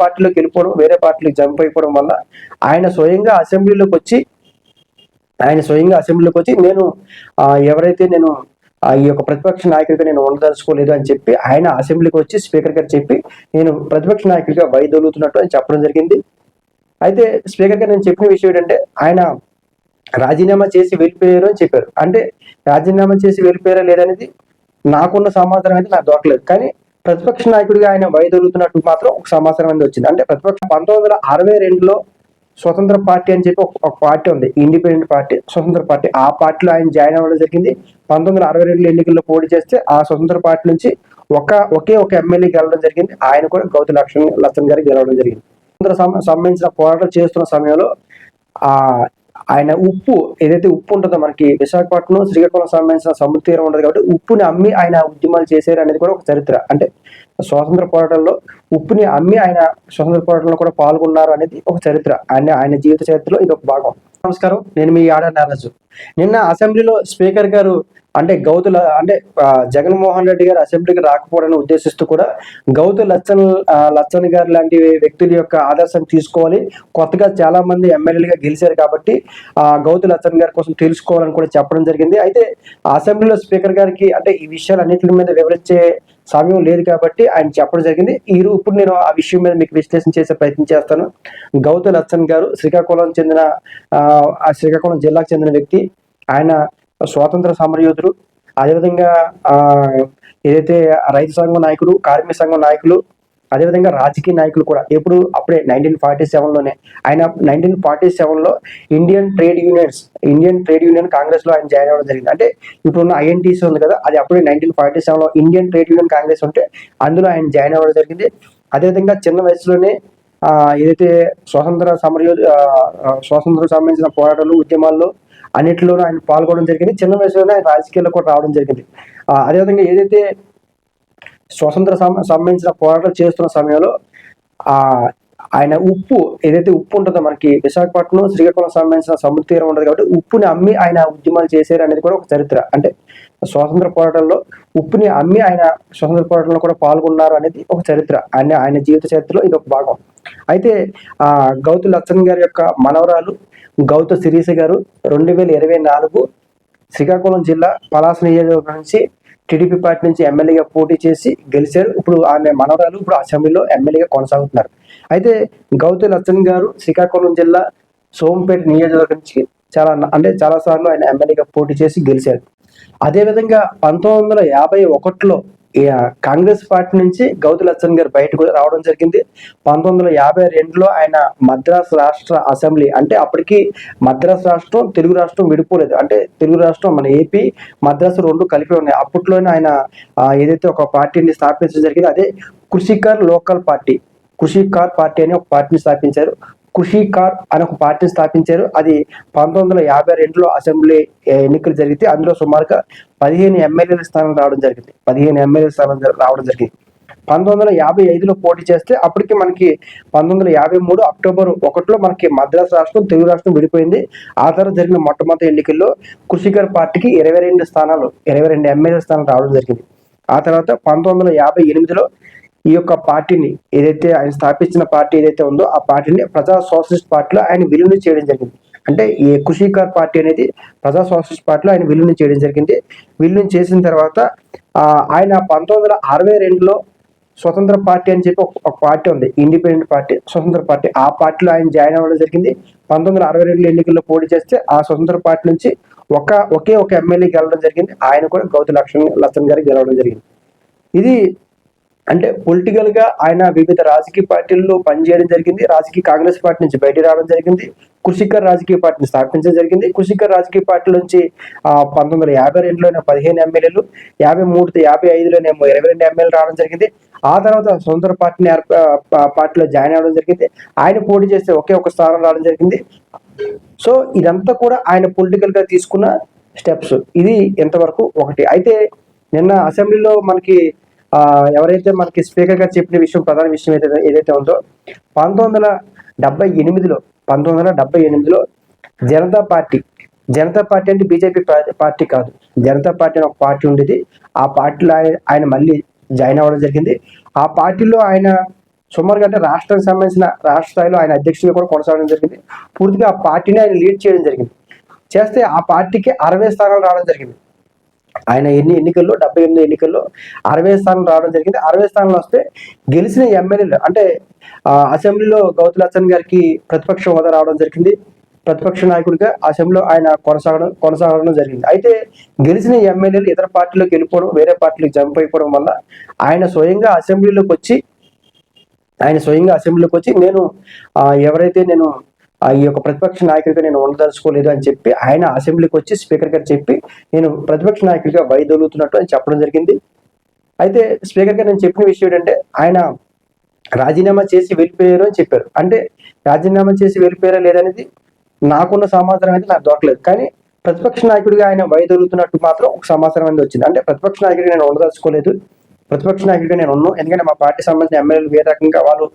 పార్టీలోకి వెళ్ళిపోవడం, వేరే పార్టీలోకి జంప్ అయిపోవడం వల్ల ఆయన స్వయంగా అసెంబ్లీలోకి వచ్చి నేను ఎవరైతే నేను ఈ యొక్క ప్రతిపక్ష నాయకుడిగా నేను ఉండదలుచుకోలేదు అని చెప్పి ఆయన అసెంబ్లీకి వచ్చి స్పీకర్ గారు చెప్పి నేను ప్రతిపక్ష నాయకుడిగా వైదొలుగుతున్నట్టు అని చెప్పడం జరిగింది. అయితే స్పీకర్ గారు నేను చెప్పిన విషయం ఏంటంటే ఆయన రాజీనామా చేసి వెళ్ళిపోయారు అని చెప్పారు. అంటే రాజీనామా చేసి వెళ్ళిపోయారా లేదనేది నాకున్న సమాచారం అయితే నాకు దొరకలేదు. కానీ ప్రతిపక్ష నాయకుడిగా ఆయన వైదొలుగుతున్నట్టు మాత్రం ఒక సమాచారం అనేది వచ్చింది. అంటే ప్రతిపక్షం 1962లో స్వతంత్ర పార్టీ అని చెప్పి ఒక పార్టీ ఉంది, ఇండిపెండెంట్ పార్టీ, స్వతంత్ర పార్టీ. ఆ పార్టీలో ఆయన జాయిన్ అవ్వడం జరిగింది. 1962 ఎన్నికల్లో పోటీ చేస్తే ఆ స్వతంత్ర పార్టీ నుంచి ఒకే ఒక ఎమ్మెల్యే గెలవడం జరిగింది. ఆయన కూడా గౌతు లచ్చన్ గారికి గెలవడం జరిగింది. సంబంధించిన పోరాటాలు చేస్తున్న సమయంలో ఆ ఆయన ఏదైతే ఉప్పు ఉంటుందో మనకి విశాఖపట్నం శ్రీకాకుళం సంబంధించిన సముద్ర తీరం ఉండదు కాబట్టి ఉప్పుని అమ్మి ఆయన ఉద్యమాలు చేశారు అనేది కూడా ఒక చరిత్ర. అంటే స్వాతంత్ర పోరాటంలో ఉప్పుని అమ్మి ఆయన స్వాతంత్ర పోరాటంలో కూడా పాల్గొన్నారు అనేది ఒక చరిత్ర. ఆయన జీవిత చరిత్రలో ఇది ఒక భాగం. నమస్కారం, నేను మీ ఆడ నారాజు. నిన్న అసెంబ్లీలో స్పీకర్ గారు అంటే జగన్మోహన్ రెడ్డి గారు అసెంబ్లీకి రాకపోవడాన్ని ఉద్దేశిస్తూ కూడా గౌతు లచ్చన్ గారు లాంటి వ్యక్తుల యొక్క ఆదర్శం తీసుకోవాలి, కొత్తగా చాలా మంది ఎమ్మెల్యేలుగా గెలిచారు కాబట్టి గౌతు లచ్చన్ గారి కోసం తెలుసుకోవాలని కూడా చెప్పడం జరిగింది. అయితే అసెంబ్లీలో స్పీకర్ గారికి అంటే ఈ విషయాలన్నింటి మీద వివరించే సమయం లేదు కాబట్టి ఆయన చెప్పడం జరిగింది. ఇప్పుడు నేను ఆ విషయం మీద మీకు విశ్లేషణ చేసే ప్రయత్నం చేస్తాను. గౌతు లచ్చన్ గారు శ్రీకాకుళం జిల్లాకు చెందిన వ్యక్తి. ఆయన స్వాతంత్ర సమరయోధుడు, అదేవిధంగా ఏదైతే రైతు సంఘం నాయకుడు, కార్మిక సంఘం నాయకులు, అదేవిధంగా రాజకీయ నాయకులు కూడా అప్పుడే 1947లోనే ఆయన 1947లో ఇండియన్ ట్రేడ్ యూనియన్ కాంగ్రెస్ లో ఆయన జాయిన్ అవ్వడం జరిగింది. అంటే ఇప్పుడున్న ఐఎన్టీసీ ఉంది కదా, అది అప్పుడే 1947లో ఇండియన్ ట్రేడ్ యూనియన్ కాంగ్రెస్ ఉంటే అందులో ఆయన జాయిన్ అవ్వడం జరిగింది. అదేవిధంగా చిన్న వయసులోనే ఏదైతే స్వాతంత్రం సంబంధించిన పోరాటాలు, ఉద్యమాల్లో అన్నింటిలోనూ ఆయన పాల్గొనడం జరిగింది. చిన్న వయసులోనే ఆయన రాజకీయాల్లో కూడా రావడం జరిగింది. అదేవిధంగా ఏదైతే స్వతంత్ర సంబంధించిన పోరాటాలు చేస్తున్న సమయంలో ఆయన ఏదైతే ఉప్పు ఉంటుందో మనకి విశాఖపట్నం శ్రీకాకుళం సంబంధించిన సముద్ర తీరం ఉండదు కాబట్టి ఉప్పుని అమ్మి ఆయన ఉద్యమాలు చేశారు అనేది కూడా ఒక చరిత్ర. అంటే స్వాతంత్ర పోరాటంలో ఉప్పుని అమ్మి ఆయన స్వాతంత్ర పోరాటంలో కూడా పాల్గొన్నారు అనేది ఒక చరిత్ర. ఆయన జీవిత చరిత్రలో ఇది ఒక భాగం. అయితే గౌతు లచ్చన్ గారి యొక్క మనవరాలు గౌతు శిరీష గారు 2024 శ్రీకాకుళం జిల్లా పలాస నియోజకవర్గం నుంచి టీడీపీ పార్టీ నుంచి ఎమ్మెల్యేగా పోటీ చేసి గెలిచారు. ఇప్పుడు ఆమె మనవరాలు అసెంబ్లీలో ఎమ్మెల్యేగా కొనసాగుతున్నారు. అయితే గౌతు లచ్చన్ గారు శ్రీకాకుళం జిల్లా సోంపేట నియోజకవర్గం నుంచి చాలా సార్లు ఆయన ఎమ్మెల్యేగా పోటీ చేసి గెలిచారు. అదేవిధంగా 1951లో కాంగ్రెస్ పార్టీ నుంచి గౌతు లచ్చన్ గారు బయటకు రావడం జరిగింది. 1952లో ఆయన మద్రాసు రాష్ట్ర అసెంబ్లీ, అంటే అప్పటికి మద్రాసు రాష్ట్రం తెలుగు రాష్ట్రం విడిపోలేదు, అంటే తెలుగు రాష్ట్రం మన ఏపీ మద్రాసు రెండు కలిపి ఉన్నాయి. అప్పట్లోనే ఆయన ఏదైతే ఒక పార్టీని స్థాపించడం జరిగింది, అదే కృషికర్ పార్టీ అని ఒక పార్టీని స్థాపించారు. కృషికార్ అని ఒక పార్టీని స్థాపించారు. అది 1952లో అసెంబ్లీ ఎన్నికలు జరిగితే అందులో సుమారుగా 15 ఎమ్మెల్యేల స్థానం రావడం జరిగింది. 1955లో పోటీ చేస్తే అప్పటికి మనకి 1953 అక్టోబర్ 1లో మనకి మద్రాసు రాష్ట్రం తెలుగు రాష్ట్రం విడిపోయింది. ఆ తర్వాత జరిగిన మొట్టమొదటి ఎన్నికల్లో కృషికర్ పార్టీకి 22 ఎమ్మెల్యేల స్థానాలు రావడం జరిగింది. ఆ తర్వాత 1958లో ఈ యొక్క పార్టీని ఏదైతే ఆయన స్థాపించిన పార్టీ ఏదైతే ఉందో ఆ పార్టీని ప్రజా సోషలిస్ట్ పార్టీలో ఆయన విలీనం చేయడం జరిగింది. అంటే ఈ కృషికార్ పార్టీ అనేది ప్రజా సోషలిస్ట్ పార్టీలో ఆయన విలీనం చేయడం జరిగింది. విలీనం చేసిన తర్వాత ఆయన 1962లో స్వతంత్ర పార్టీ అని చెప్పి ఒక పార్టీ ఉంది, ఇండిపెండెంట్ పార్టీ, స్వతంత్ర పార్టీ. ఆ పార్టీలో ఆయన జాయిన్ అవ్వడం జరిగింది. 1962 ఎన్నికల్లో పోటీ చేస్తే ఆ స్వతంత్ర పార్టీ నుంచి ఒకే ఒక ఎమ్మెల్యే గెలవడం జరిగింది. ఆయన కూడా గౌతు లచ్చన్ గారికి గెలవడం జరిగింది. ఇది అంటే పొలిటికల్ గా ఆయన వివిధ రాజకీయ పార్టీల్లో పనిచేయడం జరిగింది. కాంగ్రెస్ పార్టీ నుంచి బయట రావడం జరిగింది. కృషికర్ రాజకీయ పార్టీని స్థాపించడం జరిగింది. కృషికర్ రాజకీయ పార్టీ నుంచి 1952లోనే 15 ఎమ్మెల్యేలు, 55లోనేమో 22 ఎమ్మెల్యేలు రావడం జరిగింది. ఆ తర్వాత స్వతంత్ర పార్టీలో జాయిన్ అవ్వడం జరిగింది. ఆయన పోటీ చేస్తే ఒకే ఒక స్థానం రావడం జరిగింది. సో ఇదంతా కూడా ఆయన పొలిటికల్ గా తీసుకున్న స్టెప్స్. ఇది ఎంతవరకు ఒకటి. అయితే నిన్న అసెంబ్లీలో మనకి ఎవరైతే మనకి స్పీకర్ గారు చెప్పిన విషయం, ప్రధాన విషయం ఏదైతే ఉందో 1978లో జనతా పార్టీ అంటే బీజేపీ పార్టీ కాదు, జనతా పార్టీ అని ఒక పార్టీ ఉండేది. ఆ పార్టీలో ఆయన మళ్ళీ జాయిన్ అవ్వడం జరిగింది. ఆ పార్టీలో ఆయన సుమారుగా అంటే రాష్ట్రానికి సంబంధించిన రాష్ట్ర స్థాయిలో ఆయన అధ్యక్షుడిగా కూడా కొనసాగడం జరిగింది. పూర్తిగా ఆ పార్టీని ఆయన లీడ్ చేయడం జరిగింది. చేస్తే ఆ పార్టీకి 60 స్థానాలు రావడం జరిగింది. ఆయన ఎన్నికల్లో 78 ఎన్నికల్లో 60 స్థానాలు రావడం జరిగింది. 60 స్థానాలు వస్తే గెలిచిన ఎమ్మెల్యేలు అంటే అసెంబ్లీలో గౌతు లచ్చన్ గారికి ప్రతిపక్ష హోదా రావడం జరిగింది. ప్రతిపక్ష నాయకుడిగా అసెంబ్లీలో ఆయన కొనసాగడం జరిగింది. అయితే గెలిచిన ఎమ్మెల్యేలు ఇతర పార్టీలోకి వెళ్ళిపోవడం, వేరే పార్టీలకు జంప్ అయిపోవడం వల్ల ఆయన స్వయంగా అసెంబ్లీలోకి వచ్చి నేను ఎవరైతే నేను ఈ యొక్క ప్రతిపక్ష నాయకుడిగా నేను ఉండదలుచుకోలేదు అని చెప్పి ఆయన అసెంబ్లీకి వచ్చి స్పీకర్ గారు చెప్పి నేను ప్రతిపక్ష నాయకుడిగా వైదొలుగుతున్నట్టు అని చెప్పడం జరిగింది. అయితే స్పీకర్ గారు నేను చెప్పిన విషయం ఏంటంటే ఆయన రాజీనామా చేసి వెళ్ళిపోయారు అని చెప్పారు. అంటే రాజీనామా చేసి వెళ్ళిపోయారా లేదనేది నాకున్న సమాచారం అయితే నాకు దొరకలేదు. కానీ ప్రతిపక్ష నాయకుడిగా ఆయన వైదొలుగుతున్నట్టు మాత్రం ఒక సమాచారం అనేది వచ్చింది. అంటే ప్రతిపక్ష నాయకుడిగా నేను ఉండదలుచుకోలేదు, ప్రతిపక్ష నాయకుడిగా నేను ఉన్నాను. ఎందుకంటే మా పార్టీ సంబంధించిన ఎమ్మెల్యేలు వేరే రకంగా వాళ్ళు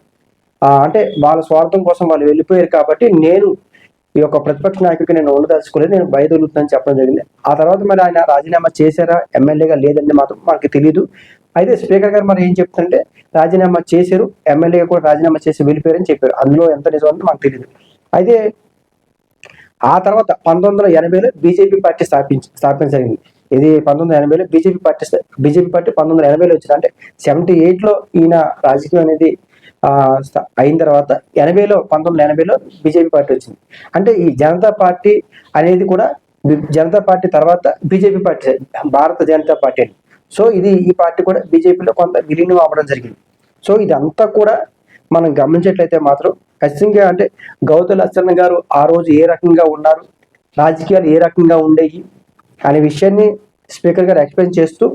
అంటే వాళ్ళ స్వార్థం కోసం వాళ్ళు వెళ్ళిపోయారు కాబట్టి నేను ఈ యొక్క ప్రతిపక్ష నాయకుడికి నేను ఉండదలుచుకోలేదు, నేను వైదొలుగుతుందని చెప్పడం జరిగింది. ఆ తర్వాత మరి ఆయన రాజీనామా చేశారా ఎమ్మెల్యేగా లేదని మాత్రం మనకి తెలియదు. అయితే స్పీకర్ గారు మరి ఏం చెప్తుంటే రాజీనామా చేశారు, ఎమ్మెల్యేగా కూడా రాజీనామా చేసి వెళ్ళిపోయారని చెప్పారు. అందులో ఎంత నిజం అంటే మనకు తెలియదు. అయితే ఆ తర్వాత 1980లో బీజేపీ పార్టీ స్థాపించజరిగింది. ఇది 1980లో బీజేపీ పార్టీ 1980లో వచ్చింది. అంటే 78లో ఈయన రాజకీయం అనేది అయిన తర్వాత 1980లో బీజేపీ పార్టీ వచ్చింది. అంటే ఈ జనతా పార్టీ అనేది కూడా జనతా పార్టీ తర్వాత బీజేపీ పార్టీ, భారత జనతా పార్టీ. సో ఈ పార్టీ కూడా బీజేపీలో కొంత విలీనం అవ్వడం జరిగింది. సో ఇదంతా కూడా మనం గమనించేట్లయితే మాత్రం ఖచ్చితంగా అంటే గౌతు లచ్చన్న గారు ఆ రోజు ఏ రకంగా ఉన్నారు, రాజకీయాలు ఏ రకంగా ఉండేవి అనే విషయాన్ని స్పీకర్ గారు ఎక్స్ప్లెయిన్ చేస్తూ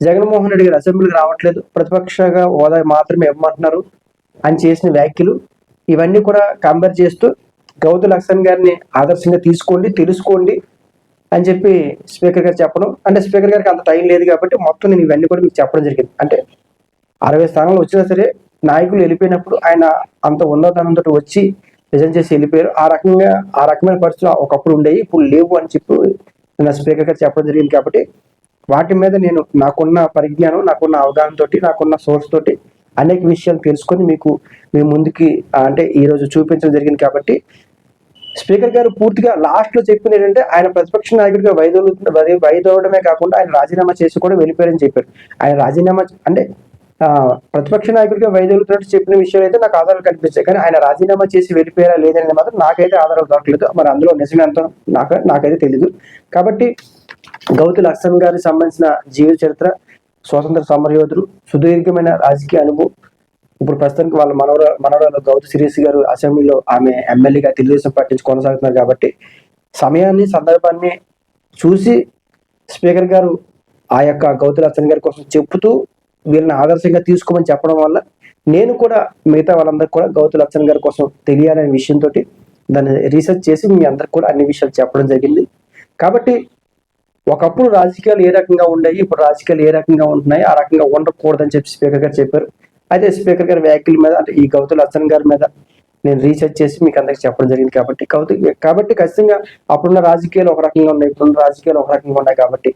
జగన్మోహన్ రెడ్డి గారు అసెంబ్లీకి రావట్లేదు, ప్రతిపక్షగా హోదా మాత్రమే ఇవ్వమంటున్నారు అని చేసిన వ్యాఖ్యలు ఇవన్నీ కూడా కంపేర్ చేస్తూ గౌతు లచ్చన్ గారిని ఆదర్శంగా తీసుకోండి, తెలుసుకోండి అని చెప్పి స్పీకర్ గారు చెప్పడం. అంటే స్పీకర్ గారికి అంత టైం లేదు కాబట్టి మొత్తం నేను ఇవన్నీ కూడా మీకు చెప్పడం జరిగింది. అంటే 60 స్థానాలు వచ్చినా సరే నాయకులు వెళ్ళిపోయినప్పుడు ఆయన అంత ఉన్నతనంతో వచ్చి రిజైన్ చేసి వెళ్ళిపోయారు. ఆ రకమైన పరిస్థితులు ఒకప్పుడు ఉండేవి, ఇప్పుడు లేవు అని చెప్పి నా స్పీకర్ గారు చెప్పడం జరిగింది. కాబట్టి వాటి మీద నేను నాకున్న పరిజ్ఞానం, నాకున్న అవగాహన తోటి, నాకున్న సోర్స్ తోటి అనేక విషయాలు తెలుసుకొని మీ ముందుకి అంటే ఈ రోజు చూపించడం జరిగింది. కాబట్టి స్పీకర్ గారు పూర్తిగా లాస్ట్ లో చెప్పిన ఏంటంటే ఆయన ప్రతిపక్ష నాయకుడిగా వైదొలగడమే కాకుండా ఆయన రాజీనామా చేసి కూడా వెళ్ళిపోయారని చెప్పారు. ఆయన రాజీనామా అంటే ప్రతిపక్ష నాయకుడిగా వైదొలుగుతున్నట్టు చెప్పిన విషయాలు అయితే నాకు ఆధారాలు కనిపించాయి. కానీ ఆయన రాజీనామా చేసి వెళ్ళిపోయారా లేదనేది మాత్రం నాకైతే ఆధారాలు దొరకలేదు. మరి అందులో నిజమేంత నాకైతే తెలీదు. కాబట్టి గౌతు లచ్చన్ గారికి సంబంధించిన జీవిత చరిత్ర, స్వాతంత్ర సమరయోధుడు, సుదీర్ఘమైన రాజకీయ అనుభవం. ఇప్పుడు ప్రస్తుతానికి వాళ్ళ మనవరాలు గౌతు శ్రీశ్రీ గారు అసెంబ్లీలో ఆమె ఎమ్మెల్యేగా తెలుగుదేశం పార్టీ నుంచి కొనసాగుతున్నారు. కాబట్టి సమయాన్ని, సందర్భాన్ని చూసి స్పీకర్ గారు ఆ యొక్క గౌతు లచ్చన్ గారి కోసం చెప్పుతూ వీళ్ళని ఆదర్శంగా తీసుకోమని చెప్పడం వల్ల నేను కూడా మిగతా వాళ్ళందరికీ కూడా గౌతు లచ్చన్ గారి కోసం తెలియాలనే విషయంతో దాన్ని రీసెర్చ్ చేసి మీ అందరికి కూడా అన్ని విషయాలు చెప్పడం జరిగింది. కాబట్టి ఒకప్పుడు రాజకీయాలు ఏ రకంగా ఉండేవి, ఇప్పుడు రాజకీయాలు ఏ రకంగా ఉంటున్నాయి, ఆ రకంగా ఉండకూడదని చెప్పి స్పీకర్ గారు చెప్పారు. అయితే స్పీకర్ గారి వ్యాఖ్యల మీద అంటే ఈ గౌతు లచ్చన్ గారి మీద నేను రీసెర్చ్ చేసి మీకు అందరికి చెప్పడం జరిగింది. కాబట్టి ఖచ్చితంగా అప్పుడున్న రాజకీయాలు ఒక రకంగా ఉన్నాయి, ఇప్పుడున్న రాజకీయాలు ఒక రకంగా ఉన్నాయి. కాబట్టి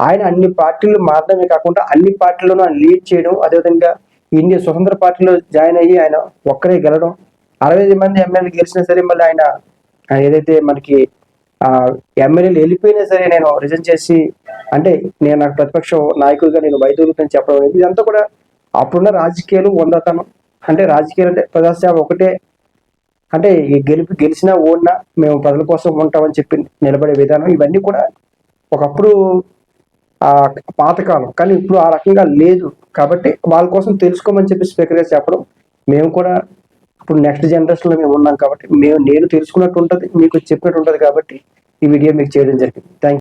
ఆయన అన్ని పార్టీలు మాత్రమే కాకుండా అన్ని పార్టీలను ఆయన లీడ్ చేయడం, అదేవిధంగా ఇండియా స్వతంత్ర పార్టీలో జాయిన్ అయ్యి ఆయన ఒక్కరే గెలడం, 60 మంది ఎమ్మెల్యేలు గెలిచినా సరే మళ్ళీ ఆయన ఏదైతే మనకి ఎమ్మెల్యేలు వెళ్ళిపోయినా సరే నేను రిజైన్ చేసి అంటే నేను నాకు ప్రతిపక్ష నాయకుడిగా నేను వైదొలుగుతానని చెప్పడం అనేది ఇదంతా కూడా అప్పుడున్న రాజకీయాలు వందతనం. అంటే రాజకీయాలు అంటే ప్రజాసేవ ఒకటే, అంటే గెలిచినా ఓడినా మేము ప్రజల కోసం ఉంటామని చెప్పి నిలబడే విధానం, ఇవన్నీ కూడా ఒకప్పుడు పాతకాలం. కానీ ఇప్పుడు ఆ రకంగా లేదు. కాబట్టి వాళ్ళ కోసం తెలుసుకోమని చెప్పి స్పీకర్ గారు చెప్పడం, మేము కూడా ఇప్పుడు నెక్స్ట్ జనరేషన్ లో మేము ఉన్నాం కాబట్టి నేను తెలుసుకున్నట్టు ఉంటుంది, మీకు చెప్పినట్టు ఉంటుంది. కాబట్టి ఈ వీడియో మీకు చేయడం జరిగింది. Thank you.